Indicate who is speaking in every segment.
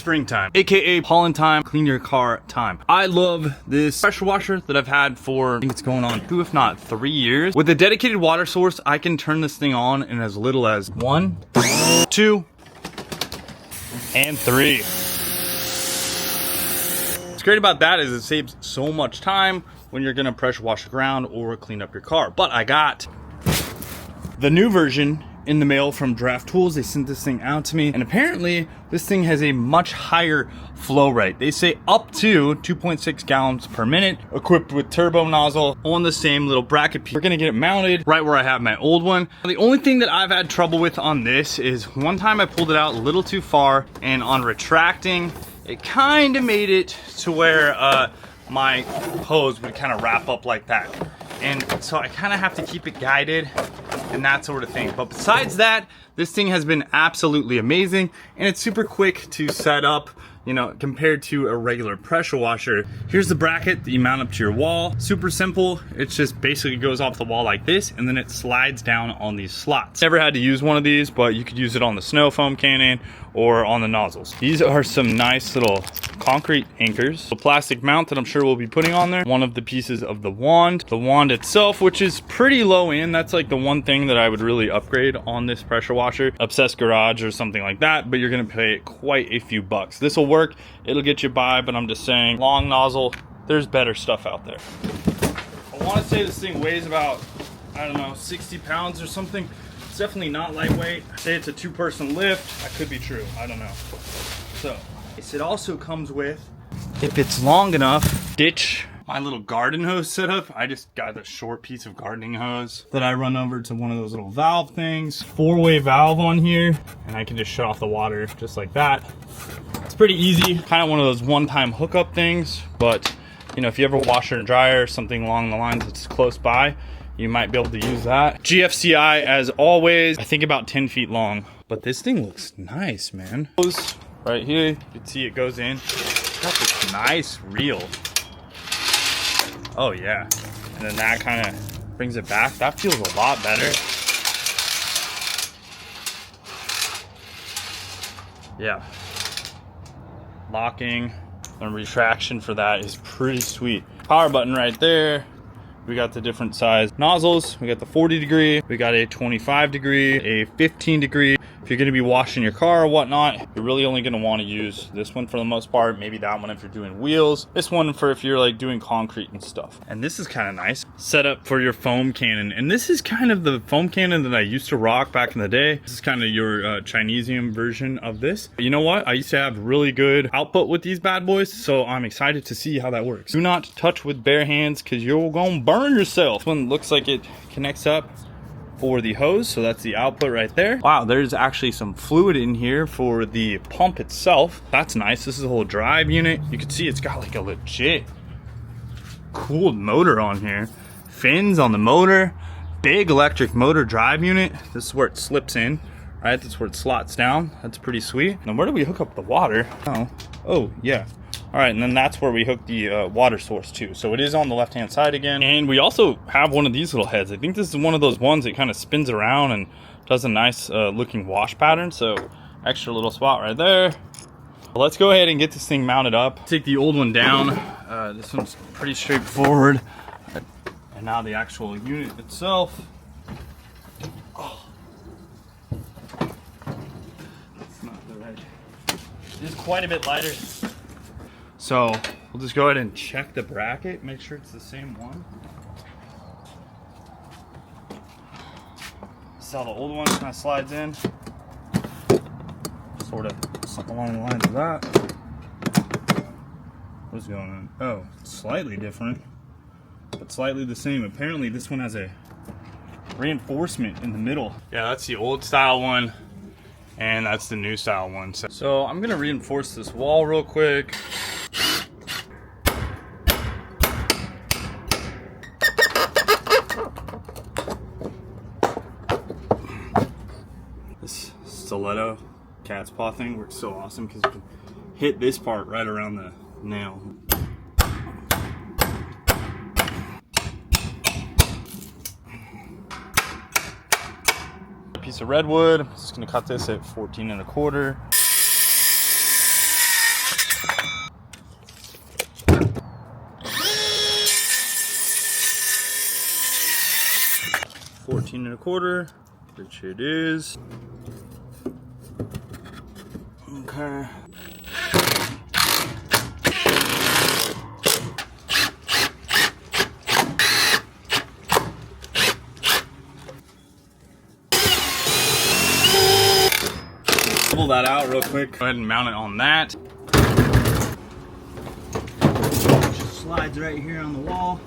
Speaker 1: Springtime, aka pollen time, clean your car time. I love this pressure washer that I've had for, I think it's going on 2 if not 3 years. With a dedicated water source, I can turn this thing on in as little as 1, 2, and 3. What's great about that is it saves so much time when you're gonna pressure wash the ground or clean up your car. But I got the new version in the mail from Giraffe Tools. They sent this thing out to me, and apparently this thing has a much higher flow rate. They say up to 2.6 gallons per minute, equipped with turbo nozzle on the same little bracket piece. We're gonna get it mounted right where I have my old one. The only thing that I've had trouble with on this is one time I pulled it out a little too far, and on retracting, it kind of made it to where my hose would kind of wrap up like that. And so I kind of have to keep it guided and that sort of thing. But besides that, this thing has been absolutely amazing, and it's super quick to set up, you know, compared to a regular pressure washer. Here's the bracket that you mount up to your wall. Super simple. It just basically goes off the wall like this, and then it slides down on these slots. Never had to use one of these, but you could use it on the snow foam cannon or on the nozzles. These are some nice little concrete anchors. The plastic mount that I'm sure we'll be putting on there. One of the pieces of the wand. The wand itself, which is pretty low end. That's like the one thing that I would really upgrade on this pressure washer. Obsessed Garage or something like that, but you're gonna pay quite a few bucks. This will work, it'll get you by, but I'm just saying, long nozzle, there's better stuff out there. I wanna say this thing weighs about, I don't know, 60 pounds or something. It's definitely not lightweight. Say it's a 2-person lift. That could be true, I don't know. So, it also comes with, if it's long enough, ditch my little garden hose setup. I just got a short piece of gardening hose that I run over to one of those little valve things. 4-way valve on here, and I can just shut off the water just like that. It's pretty easy, kind of one of those one-time hookup things, but you know, if you ever washer and dryer or something along the lines that's close by, you might be able to use that. GFCI as always, I think about 10 feet long, but this thing looks nice, man. Right here, you can see it goes in. Got this nice reel. Oh yeah, and then that kind of brings it back. That feels a lot better. Yeah. Locking and retraction for that is pretty sweet. Power button right there. We got the different size nozzles. We got the 40 degree, we got a 25 degree, a 15 degree. If you're gonna be washing your car or whatnot, you're really only gonna wanna use this one for the most part. Maybe that one if you're doing wheels. This one for if you're like doing concrete and stuff. And this is kind of nice. Set up for your foam cannon. And this is kind of the foam cannon that I used to rock back in the day. This is kind of your Chinesium version of this. But you know what? I used to have really good output with these bad boys, so I'm excited to see how that works. Do not touch with bare hands because you're gonna burn yourself. This one looks like it connects up for the hose, so that's the output right there. Wow, there's actually some fluid in here for the pump itself. That's nice. This is a whole drive unit. You can see it's got like a legit cooled motor on here. Fins on the motor, big electric motor drive unit. This is where it slips in, right? That's where it slots down. That's pretty sweet. Now where do we hook up the water? Oh yeah. All right, and then that's where we hook the water source to. So it is on the left-hand side again. And we also have one of these little heads. I think this is one of those ones that kind of spins around and does a nice looking wash pattern. So extra little spot right there. Let's go ahead and get this thing mounted up. Take the old one down. This one's pretty straightforward. And now the actual unit itself. Oh. That's not the right. It is quite a bit lighter. So we'll just go ahead and check the bracket, make sure it's the same one. This is how the old one kind of slides in. Sort of something along the lines of that. What's going on? Oh, slightly different, but slightly the same. Apparently this one has a reinforcement in the middle. Yeah, that's the old style one, and that's the new style one. So I'm gonna reinforce this wall real quick. This stiletto cat's paw thing works so awesome because you can hit this part right around the nail. A piece of redwood. I'm just gonna cut this at 14 1/4. 15 1/4, which it is. Okay. Pull that out real quick. Go ahead and mount it on that. Just slides right here on the wall.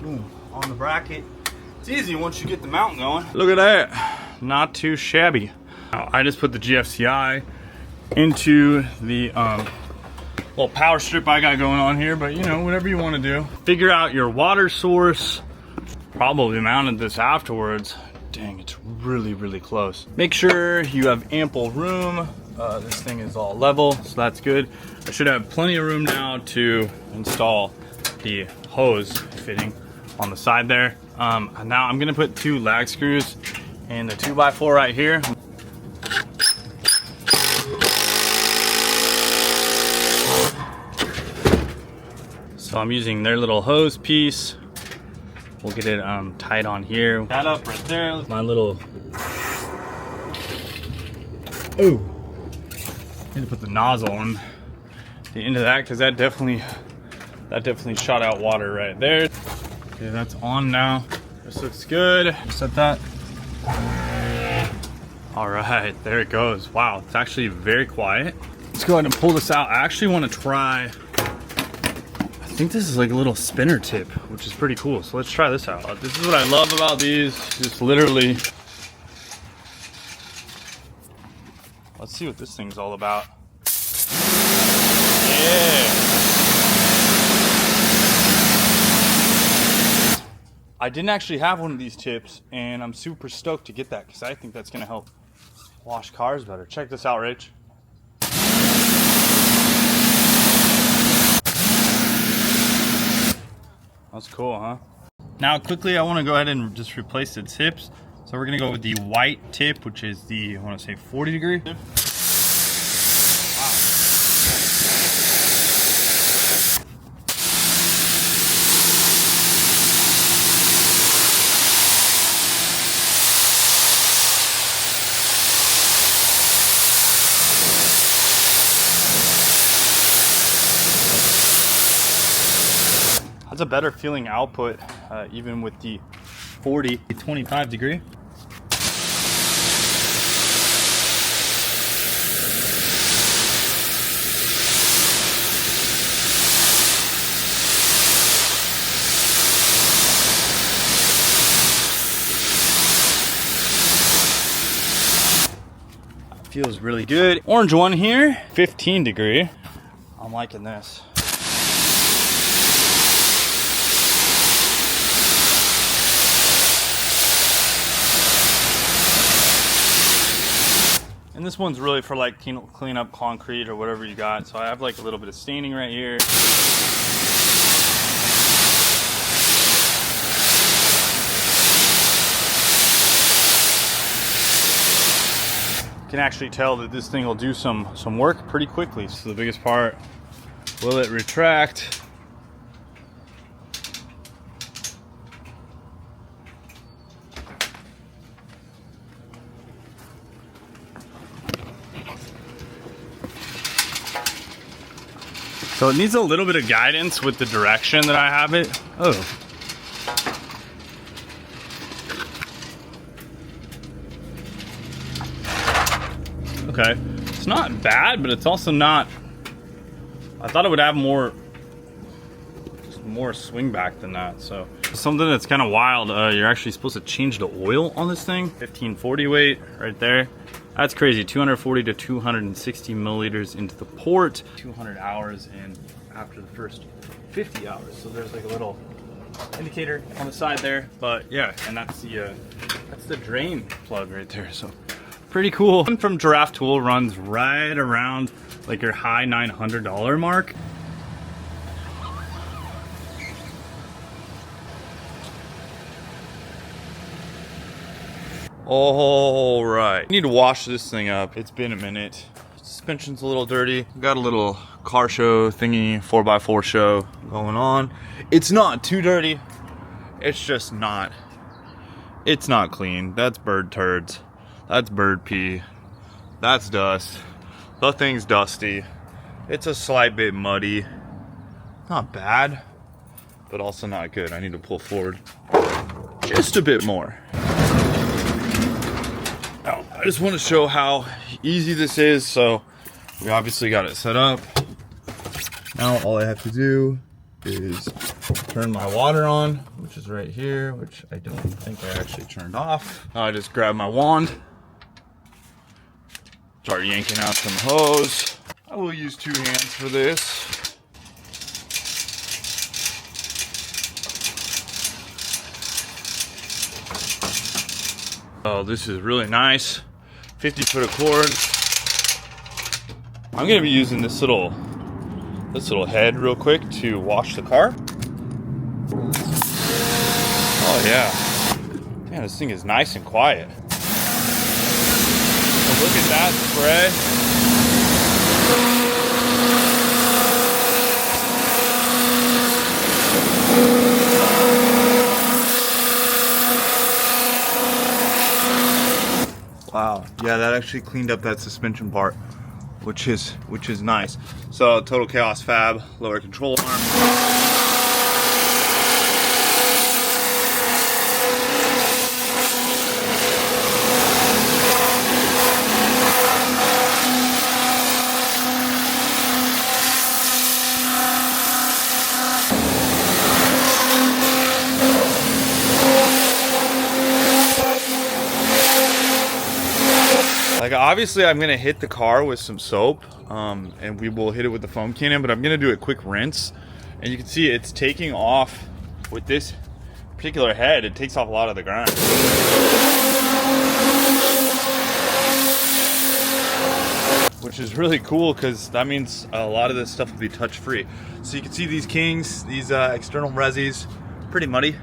Speaker 1: Boom, on the bracket. It's easy once you get the mount going. Look at that, not too shabby. Now, I just put the GFCI into the little power strip I got going on here, but you know, whatever you want to do. Figure out your water source. Probably mounted this afterwards. Dang, it's really, really close. Make sure you have ample room. This thing is all level, so that's good. I should have plenty of room now to install the hose fitting on the side there. Now I'm gonna put 2 lag screws and a 2x4 right here. So I'm using their little hose piece. We'll get it tied on here. That up right there. My little. Oh, need to put the nozzle on the end of that because that definitely shot out water right there. Okay, that's on now. This looks good. Set that. All right, there it goes. Wow, it's actually very quiet. Let's go ahead and pull this out. I actually want to try. I think this is like a little spinner tip, which is pretty cool. So let's try this out. This is what I love about these. Just literally. Let's see what this thing's all about. Yeah. I didn't actually have one of these tips, and I'm super stoked to get that because I think that's gonna help wash cars better. Check this out, Rich. That's cool, huh? Now quickly, I want to go ahead and just replace the tips. So we're gonna go with the white tip, which is the, I want to say 40 degree tip. That's a better feeling output, even with the 40, 25 degree. Feels really good. Orange one here, 15 degree. I'm liking this. And this one's really for like clean up concrete or whatever you got. So I have like a little bit of staining right here. You can actually tell that this thing will do some work pretty quickly. So the biggest part, will it retract? So it needs a little bit of guidance with the direction that I have it. Oh. Okay. It's not bad, but it's also not. I thought it would have more swing back than that. So something that's kind of wild. You're actually supposed to change the oil on this thing. 1540 weight right there. That's crazy. 240 to 260 milliliters into the port. 200 hours in after the first 50 hours. So there's like a little indicator on the side there. But yeah, and that's the drain plug right there. So pretty cool. One from Giraffe Tool runs right around like your high $900 mark. All right, need to wash this thing up. It's been a minute. Suspension's a little dirty. Got a little car show thingy, 4x4 show going on. It's not too dirty. it's just not, it's not clean. That's bird turds. That's bird pee. That's dust. The thing's dusty. It's a slight bit muddy. Not bad, but also not good. I need to pull forward just a bit more. Now, I just want to show how easy this is. So we obviously got it set up. Now all I have to do is turn my water on, which is right here, which I don't think I actually turned off. Now I just grab my wand, start yanking out some hose. I will use 2 hands for this. Oh, this is really nice. 50-foot of cord. I'm gonna be using this little head real quick to wash the car. Oh yeah. Man, this thing is nice and quiet. Oh, look at that spray. Wow, yeah, that actually cleaned up that suspension part, which is nice. So Total Chaos Fab, lower control arm. Like, obviously I'm gonna hit the car with some soap, and we will hit it with the foam cannon, but I'm gonna do a quick rinse. And you can see it's taking off with this particular head, it takes off a lot of the grime. Which is really cool, because that means a lot of this stuff will be touch free. So you can see these kings, these external resis, pretty muddy.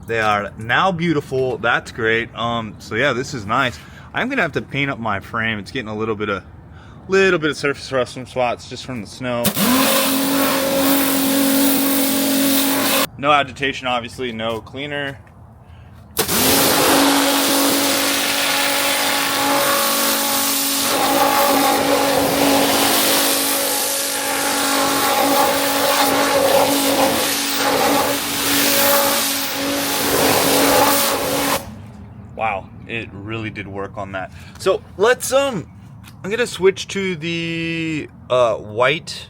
Speaker 1: They are now beautiful. That's great. So yeah, this is nice. I'm gonna have to paint up my frame. It's getting a little bit of surface rust in spots just from the snow. No agitation, obviously, no cleaner. Wow, it really did work on that. So let's I'm gonna switch to the white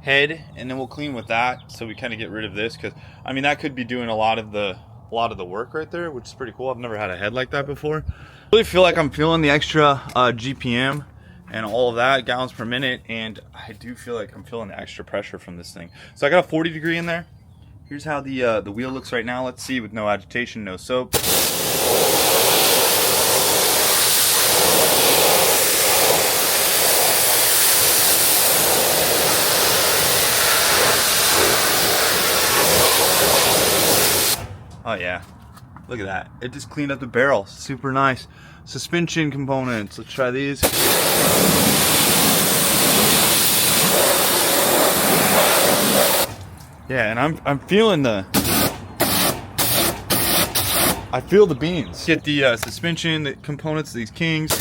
Speaker 1: head, and then we'll clean with that, so we kind of get rid of this, because I mean that could be doing a lot of the work right there, which is pretty cool. I've never had a head like that before. I really feel like I'm feeling the extra GPM and all of that, gallons per minute, and I do feel like I'm feeling the extra pressure from this thing. So I got a 40 degree in there. Here's how the wheel looks right now. Let's see, with no agitation, no soap. Oh yeah, look at that. It just cleaned up the barrel. Super nice. Suspension components. Let's try these. Yeah, and I'm feeling I feel the beans. Get the suspension, the components of these kings.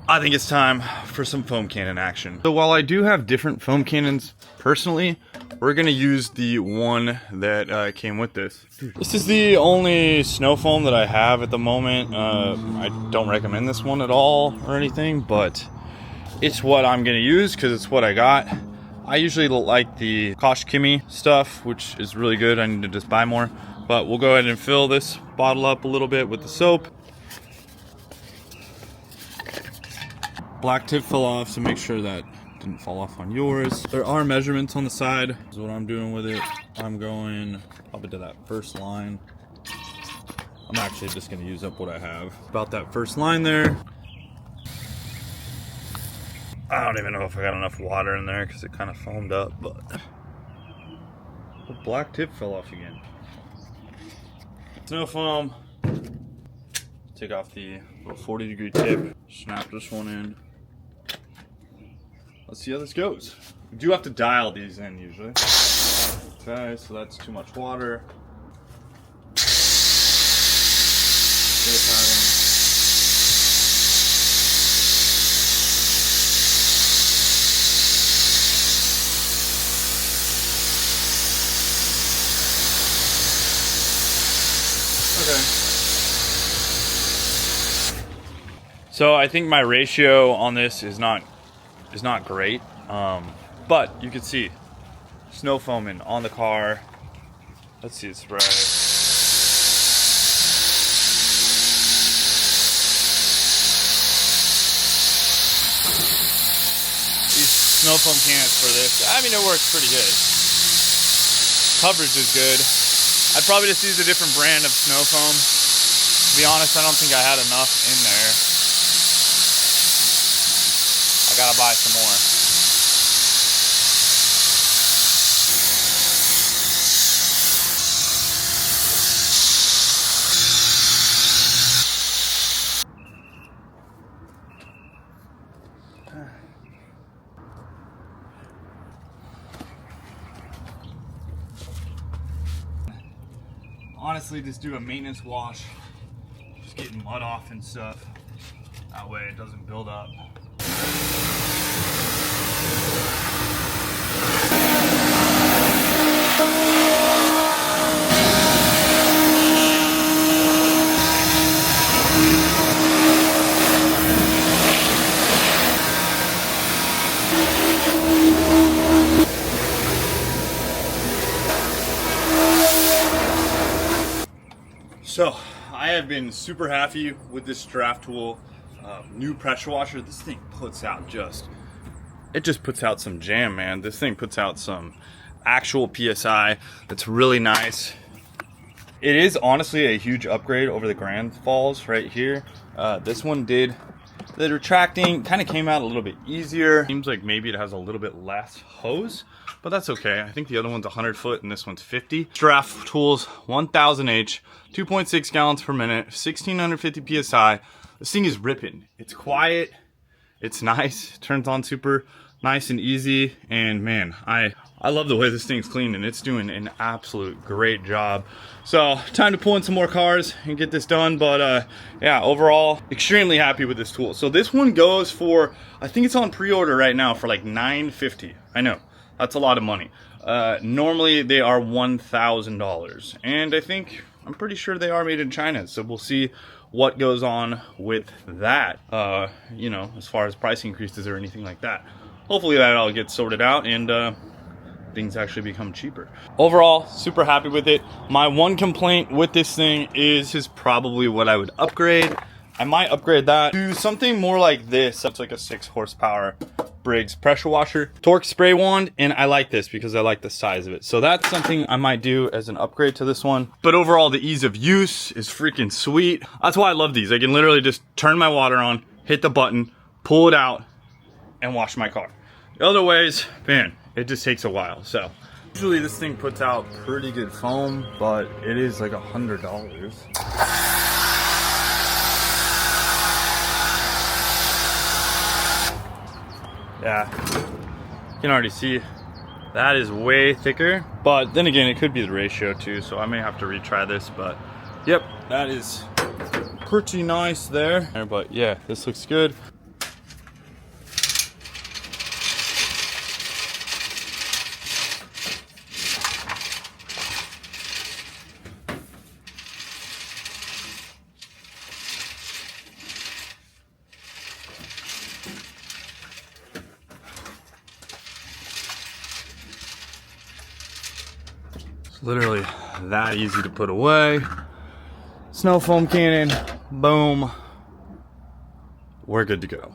Speaker 1: I think it's time for some foam cannon action. So while I do have different foam cannons personally, we're gonna use the one that came with this. This is the only snow foam that I have at the moment. I don't recommend this one at all or anything, but it's what I'm gonna use because it's what I got. I usually like the Kosh Kimi stuff, which is really good. I need to just buy more, but we'll go ahead and fill this bottle up a little bit with the soap. Black tip fell off, so make sure that didn't fall off on yours. There are measurements on the side. This is what I'm doing with it. I'm going probably to that first line. I'm actually just gonna use up what I have. About that first line there. I don't even know if I got enough water in there because it kind of foamed up, but we'll black tip fell off again. Snow foam. Take off the little 40-degree tip. Snap this one in. Let's see how this goes. We do have to dial these in usually. Okay, so that's too much water. Okay. So I think my ratio on this is not great, but you can see snow foaming on the car. Let's see it spray. These snow foam cans for this, I mean, it works pretty good. Coverage is good. I'd probably just use a different brand of snow foam. To be honest, I don't think I had enough in there. I gotta buy some more. Honestly, just do a maintenance wash, just getting mud off and stuff. That way it doesn't build up. So I have been super happy with this Giraffe Tool new pressure washer. This thing puts out it just puts out some jam, man. This thing puts out some actual PSI. That's really nice. It is honestly a huge upgrade over the Grandfalls right here. This one the retracting kind of came out a little bit easier. Seems like maybe it has a little bit less hose, but that's okay. I think the other one's 100 foot and this one's 50. Giraffe Tools 1000H, 2.6 gallons per minute, 1650 PSI. This thing is ripping. It's quiet, it's nice, it turns on super nice and easy, and man, I love the way this thing's clean, and it's doing an absolute great job. So time to pull in some more cars and get this done, but yeah, overall extremely happy with this tool. So this one goes for, I think it's on pre-order right now for like $950. I know that's a lot of money. Normally they are $1,000, and I'm pretty sure they are made in China, so we'll see what goes on with that, you know, as far as price increases or anything like that. Hopefully that all gets sorted out and things actually become cheaper. Overall, super happy with it. My one complaint with this thing is probably what I would upgrade. I might upgrade that to something more like this. That's like a 6 horsepower Briggs pressure washer, torque spray wand, and I like this because I like the size of it. So that's something I might do as an upgrade to this one. But overall, the ease of use is freaking sweet. That's why I love these. I can literally just turn my water on, hit the button, pull it out, and wash my car. The other ways, man, it just takes a while. So usually this thing puts out pretty good foam, but it is like $100. Yeah, you can already see that is way thicker, but then again, it could be the ratio too, so I may have to retry this, but yep, that is pretty nice there. But yeah, this looks good. Literally that easy to put away. Snow foam cannon, boom. We're good to go.